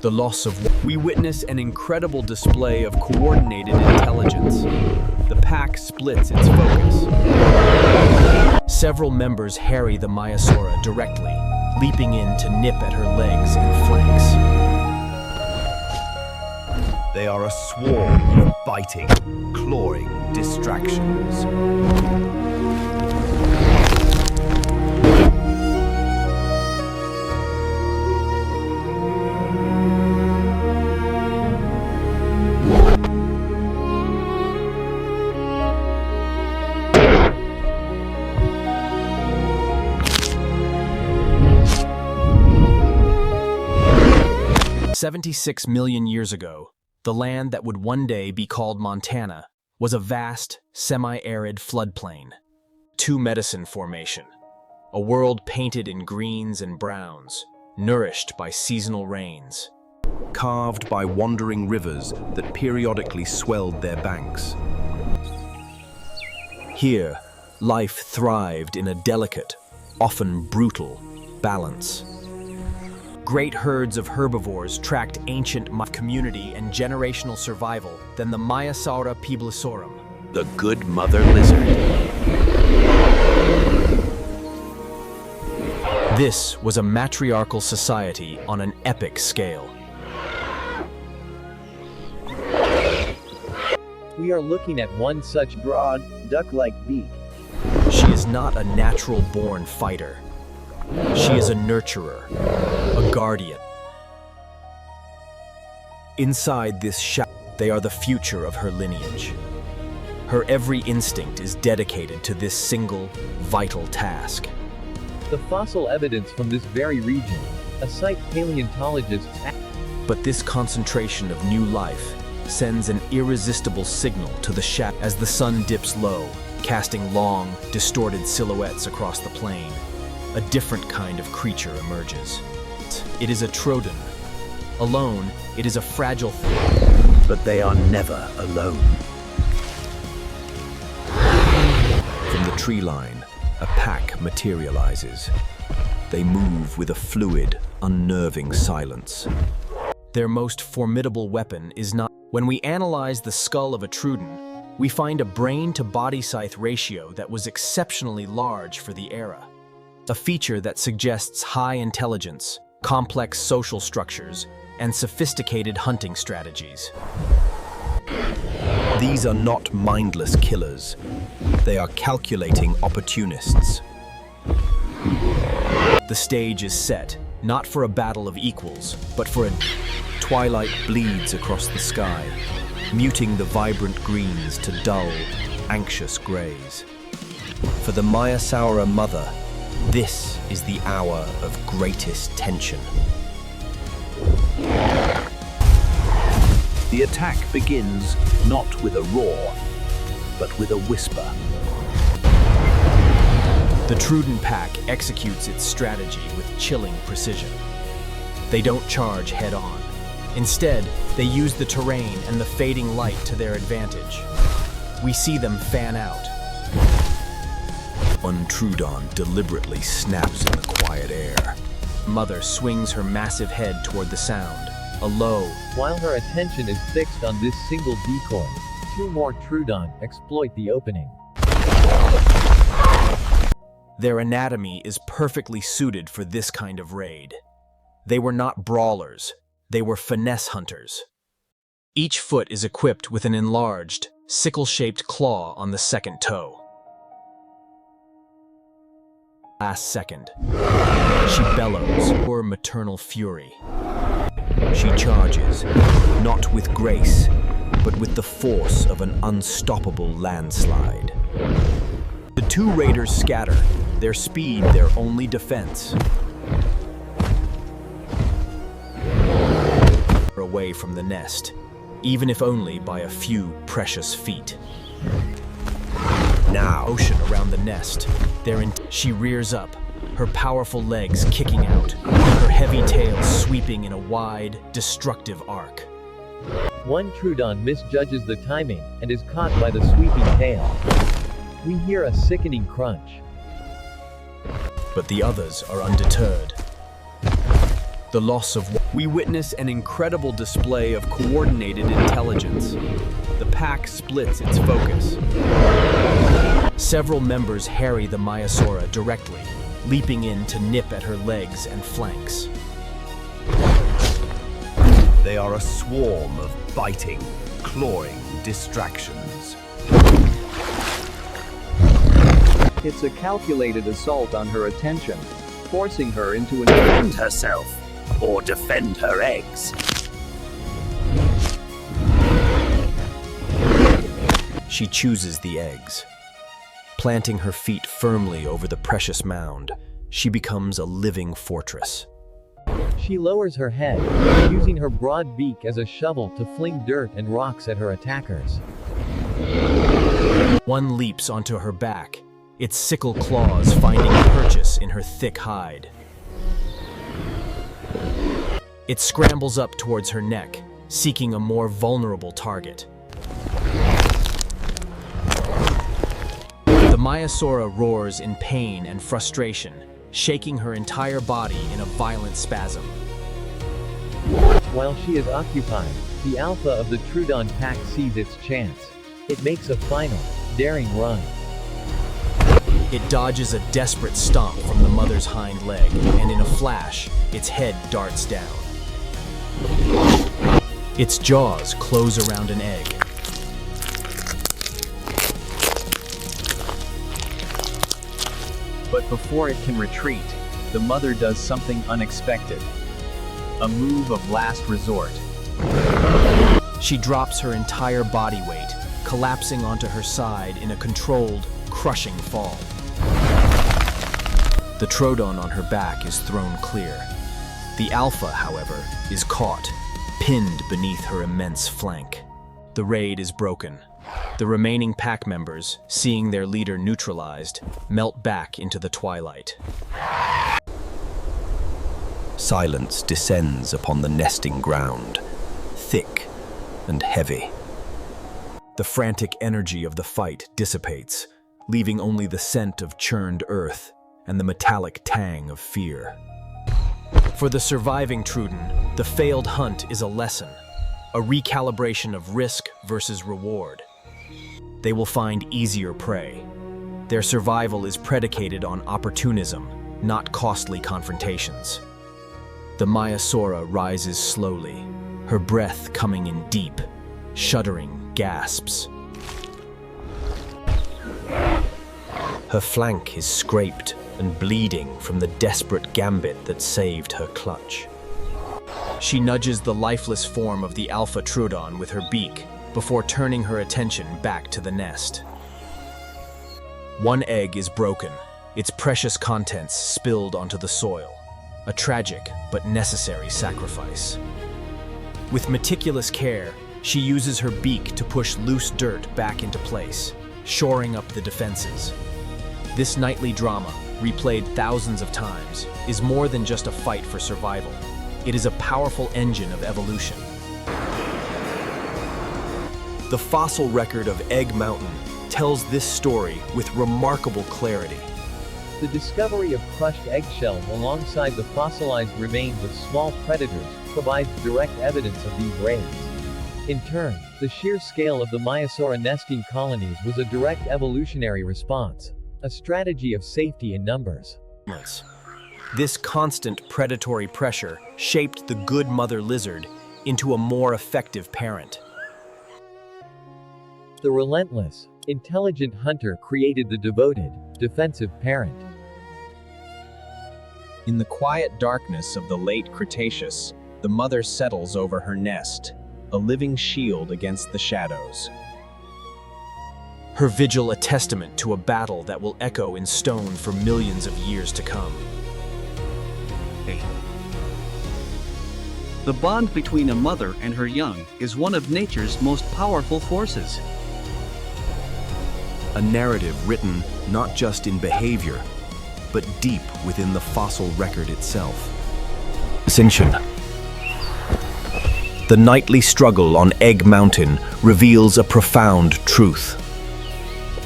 the loss of... We witness an incredible display of coordinated intelligence. The pack splits its focus. Several members harry the Maiasaura directly, leaping in to nip at her legs and flanks. They are a swarm of biting, clawing distractions. 76 million years ago, the land that would one day be called Montana was a vast, semi-arid floodplain. Two Medicine Formation, a world painted in greens and browns, nourished by seasonal rains. Carved by wandering rivers that periodically swelled their banks. Here, life thrived in a delicate, often brutal, balance. Great herds of herbivores tracked ancient community and generational survival than the Maiasaura pibelisaurum, the good mother lizard. This was a matriarchal society on an epic scale. We are looking at one such broad, duck-like beak. She is not a natural-born fighter. She is a nurturer, a guardian. Inside this shadow, they are the future of her lineage. Her every instinct is dedicated to this single, vital task. The fossil evidence from this very region, a site paleontologists... But this concentration of new life sends an irresistible signal to the shadow as the sun dips low, casting long, distorted silhouettes across the plain. A different kind of creature emerges. It is a Troodon. Alone, it is a fragile thing. But they are never alone. From the tree line, a pack materializes. They move with a fluid, unnerving silence. Their most formidable weapon is not... When we analyze the skull of a Troodon, we find a brain-to-body size ratio that was exceptionally large for the era. A feature that suggests high intelligence, complex social structures, and sophisticated hunting strategies. These are not mindless killers. They are calculating opportunists. The stage is set, not for a battle of equals, but for a... Twilight bleeds across the sky, muting the vibrant greens to dull, anxious grays. For the Maiasaura mother, this is the hour of greatest tension. The attack begins not with a roar, but with a whisper. The Troodon pack executes its strategy with chilling precision. They don't charge head-on. Instead, they use the terrain and the fading light to their advantage. We see them fan out. One Troodon deliberately snaps in the quiet air. Mother swings her massive head toward the sound, a low. While her attention is fixed on this single decoy, two more Troodon exploit the opening. Their anatomy is perfectly suited for this kind of raid. They were not brawlers. They were finesse hunters. Each foot is equipped with an enlarged, sickle-shaped claw on the second toe. Last second, she bellows her maternal fury. She charges, not with grace, but with the force of an unstoppable landslide. The two raiders scatter, their speed their only defense. Away from the nest, even if only by a few precious feet. Now, ocean around the nest, she rears up, her powerful legs kicking out, her heavy tail sweeping in a wide, destructive arc. One Troodon misjudges the timing and is caught by the sweeping tail. We hear a sickening crunch. But the others are undeterred. The loss of... We witness an incredible display of coordinated intelligence. The pack splits its focus. Several members harry the Maiasaura directly, leaping in to nip at her legs and flanks. They are a swarm of biting, clawing distractions. It's a calculated assault on her attention, forcing her into an defend herself or defend her eggs. She chooses the eggs. Planting her feet firmly over the precious mound, she becomes a living fortress. She lowers her head, using her broad beak as a shovel to fling dirt and rocks at her attackers. One leaps onto her back, its sickle claws finding purchase in her thick hide. It scrambles up towards her neck, seeking a more vulnerable target. The Maiasaura roars in pain and frustration, shaking her entire body in a violent spasm. While she is occupied, the alpha of the Troodon pack sees its chance. It makes a final, daring run. It dodges a desperate stomp from the mother's hind leg, and in a flash, its head darts down. Its jaws close around an egg. But before it can retreat, the mother does something unexpected. A move of last resort. She drops her entire body weight, collapsing onto her side in a controlled, crushing fall. The Troodon on her back is thrown clear. The alpha, however, is caught, pinned beneath her immense flank. The raid is broken. The remaining pack members, seeing their leader neutralized, melt back into the twilight. Silence descends upon the nesting ground, thick and heavy. The frantic energy of the fight dissipates, leaving only the scent of churned earth and the metallic tang of fear. For the surviving Troodon, the failed hunt is a lesson, a recalibration of risk versus reward. They will find easier prey. Their survival is predicated on opportunism, not costly confrontations. The Maiasaura rises slowly, her breath coming in deep, shuddering gasps. Her flank is scraped and bleeding from the desperate gambit that saved her clutch. She nudges the lifeless form of the alpha Troodon with her beak before turning her attention back to the nest. One egg is broken, its precious contents spilled onto the soil, a tragic but necessary sacrifice. With meticulous care, she uses her beak to push loose dirt back into place, shoring up the defenses. This nightly drama, replayed thousands of times, is more than just a fight for survival. It is a powerful engine of evolution. The fossil record of Egg Mountain tells this story with remarkable clarity. The discovery of crushed eggshell alongside the fossilized remains of small predators provides direct evidence of these raids. In turn, the sheer scale of the Maiasaura nesting colonies was a direct evolutionary response, a strategy of safety in numbers. This constant predatory pressure shaped the good mother lizard into a more effective parent. The relentless, intelligent hunter created the devoted, defensive parent. In the quiet darkness of the late Cretaceous, the mother settles over her nest, a living shield against the shadows. Her vigil a testament to a battle that will echo in stone for millions of years to come. The bond between a mother and her young is one of nature's most powerful forces. A narrative written not just in behavior, but deep within the fossil record itself. Ascension. The nightly struggle on Egg Mountain reveals a profound truth.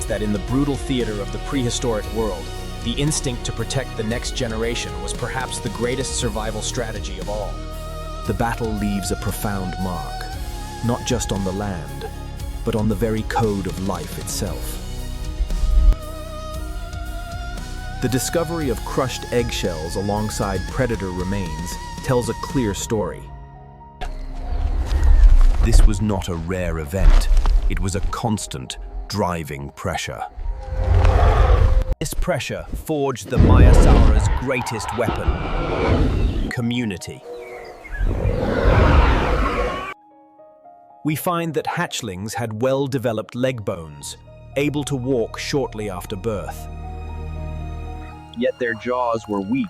That in the brutal theater of the prehistoric world, The instinct to protect the next generation was perhaps the greatest survival strategy of all. The battle leaves a profound mark, not just on the land, but on the very code of life itself. The discovery of crushed eggshells alongside predator remains tells a clear story. This was not a rare event. It was a constant, driving pressure. This pressure forged the Maiasaura's greatest weapon: community. We find that hatchlings had well-developed leg bones, able to walk shortly after birth. Yet their jaws were weak,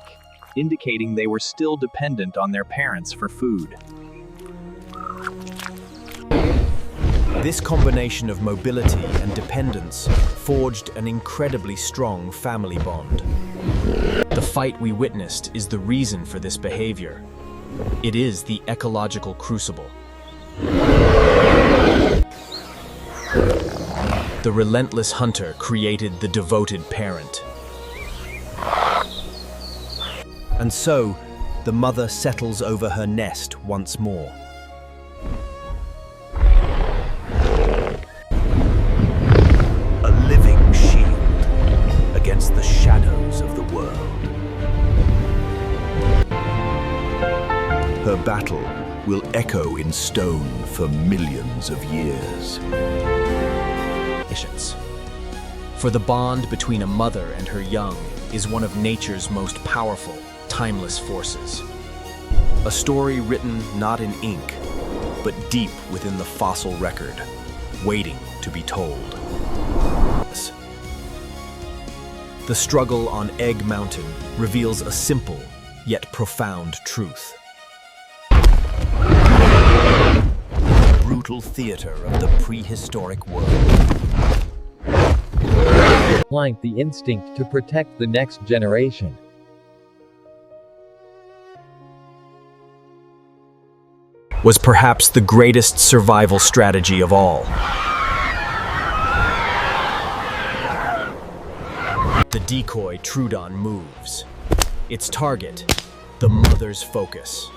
indicating they were still dependent on their parents for food. This combination of mobility and dependence forged an incredibly strong family bond. The fight we witnessed is the reason for this behavior. It is the ecological crucible. The relentless hunter created the devoted parent. And so, the mother settles over her nest once more. A living shield against the shadows of the world. Her battle will echo in stone for millions of years. For the bond between a mother and her young is one of nature's most powerful, timeless forces. A story written not in ink, but deep within the fossil record, waiting to be told. The struggle on Egg Mountain reveals a simple, yet profound truth. The brutal theater of the prehistoric world. Like the instinct to protect the next generation. Was perhaps the greatest survival strategy of all. The decoy Troodon moves. Its target, the mother's focus.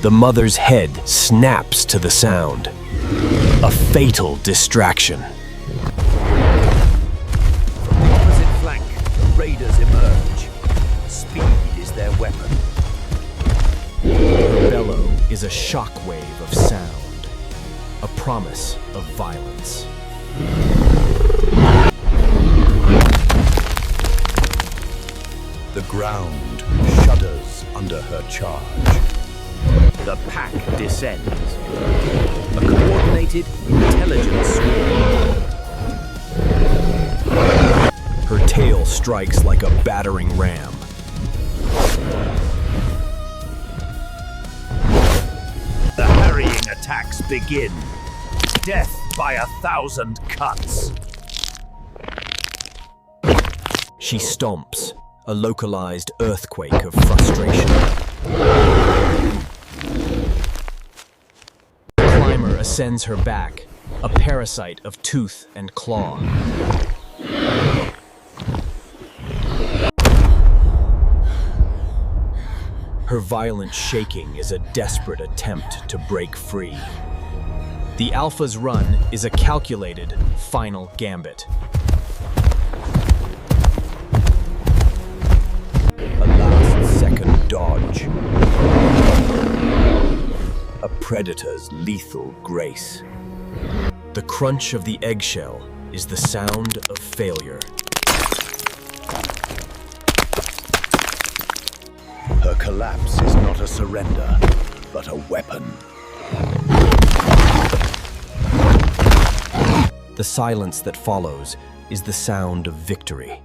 The mother's head snaps to the sound. A fatal distraction. From the opposite flank, the raiders emerge. Speed is their weapon. The bellow is a shockwave of sound, a promise of violence. The ground shudders under her charge. The pack descends. A coordinated, intelligent swarm. Her tail strikes like a battering ram. The harrying attacks begin. Death by 1,000 cuts. She stomps, a localized earthquake of frustration. Ascends her back, a parasite of tooth and claw. Her violent shaking is a desperate attempt to break free. The alpha's run is a calculated, final gambit. A last-second dodge. A predator's lethal grace. The crunch of the eggshell is the sound of failure. Her collapse is not a surrender, but a weapon. The silence that follows is the sound of victory.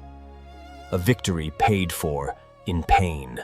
A victory paid for in pain.